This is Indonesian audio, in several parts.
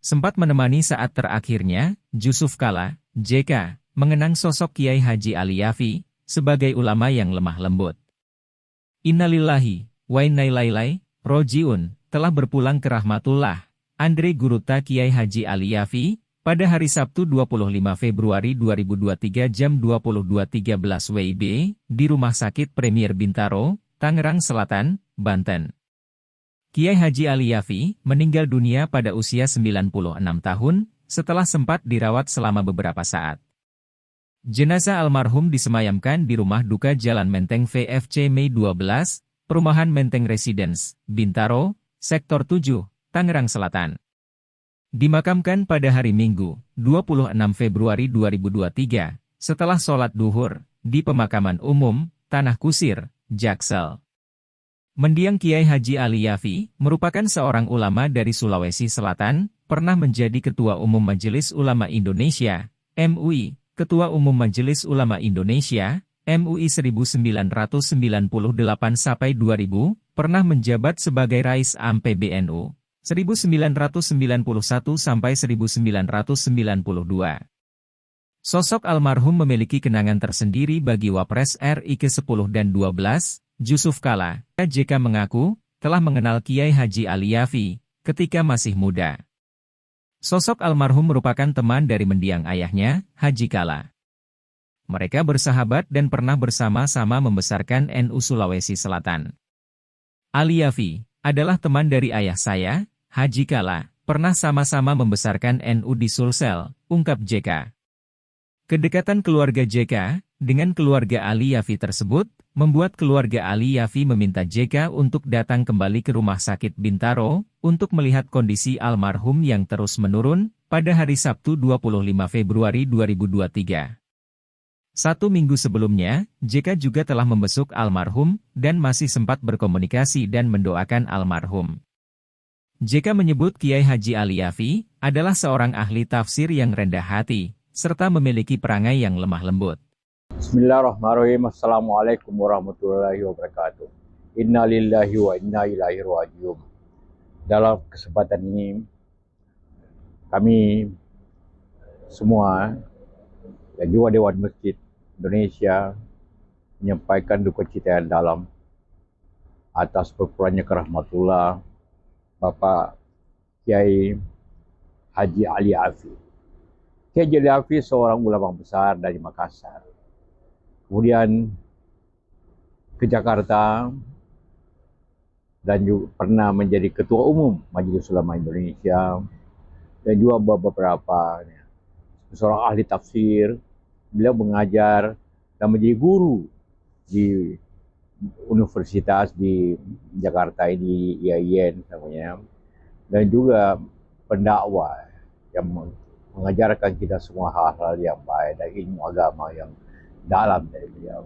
Sempat menemani saat terakhirnya, Jusuf Kalla, JK, mengenang sosok Kiai Haji Ali Yafi sebagai ulama yang lemah lembut. Innalillahi wa inna ilaihi rojiun telah berpulang ke rahmatullah. Andre Guruta Kiai Haji Ali Yafi pada hari Sabtu 25 Februari 2023 jam 22.13 WIB di Rumah Sakit Premier Bintaro, Tangerang Selatan, Banten. Kiai Haji Ali Yafi meninggal dunia pada usia 96 tahun setelah sempat dirawat selama beberapa saat. Jenazah almarhum disemayamkan di Rumah Duka Jalan Menteng VFC Mei 12, Perumahan Menteng Residence, Bintaro, Sektor 7, Tangerang Selatan. Dimakamkan pada hari Minggu, 26 Februari 2023, setelah sholat duhur, di Pemakaman Umum, Tanah Kusir, Jaksel. Mendiang Kiai Haji Ali Yafi merupakan seorang ulama dari Sulawesi Selatan, pernah menjadi Ketua Umum Majelis Ulama Indonesia, MUI, Ketua Umum Majelis Ulama Indonesia, MUI 1998-2000, pernah menjabat sebagai Rais AM PBNU. 1991-1992. Sosok almarhum memiliki kenangan tersendiri bagi Wapres RI ke-10 dan 12, Jusuf Kalla. JK mengaku telah mengenal Kiai Haji Ali Yafi ketika masih muda. Sosok almarhum merupakan teman dari mendiang ayahnya, Haji Kalla. Mereka bersahabat dan pernah bersama-sama membesarkan NU Sulawesi Selatan. Ali Yafi adalah teman dari ayah saya, Haji Kalla, pernah sama-sama membesarkan NU di Sulsel, ungkap JK. Kedekatan keluarga JK dengan keluarga Ali Yafi tersebut membuat keluarga Ali Yafi meminta JK untuk datang kembali ke Rumah Sakit Bintaro untuk melihat kondisi almarhum yang terus menurun pada hari Sabtu 25 Februari 2023. 1 minggu sebelumnya, JK juga telah membesuk almarhum dan masih sempat berkomunikasi dan mendoakan almarhum. JK menyebut Kiai Haji Ali Yafi adalah seorang ahli tafsir yang rendah hati, serta memiliki perangai yang lemah lembut. Bismillahirrahmanirrahim. Assalamualaikum warahmatullahi wabarakatuh. Inna lillahi wa inna ilaihi raji'un. Dalam kesempatan ini, kami semua dan juga Dewan Masjid Indonesia menyampaikan duka cita yang dalam atas berpulangnya ke rahmatullah Bapak Kiai Haji Ali Yafi. Kiai Haji Ali Yafi seorang ulama besar dari Makassar. Kemudian ke Jakarta dan juga pernah menjadi Ketua Umum Majelis Ulama Indonesia dan juga beberapa seorang ahli tafsir. Beliau mengajar dan menjadi guru di universitas di Jakarta ini, IAIN namanya, dan juga pendakwah yang mengajarkan kita semua hal-hal yang baik dan ilmu agama yang dalam dari beliau.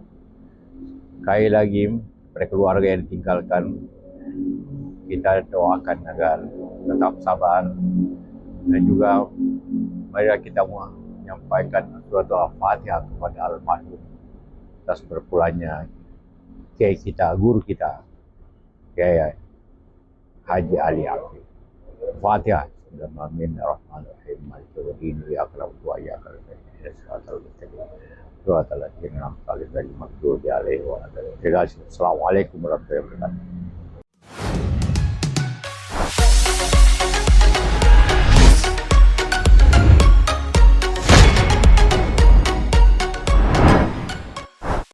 Sekali lagi, pada keluarga yang ditinggalkan, kita doakan agar tetap sabar dan juga mari kita menyampaikan surat Al-Fatihah kepada almarhum atas berpulangnya Kiai kita, guru kita, Kiai Haji Ali Yafi. Fatihah. Bismillahirrahmanirrahim. Maliki yaumiddin. Iyyaka na'budu wa iyyaka nasta'in. Shiratal ladzina an'amta 'alaihim ghairil maghdubi 'alaihim waladdallin. Assalamualaikum warahmatullahi wabarakatuh.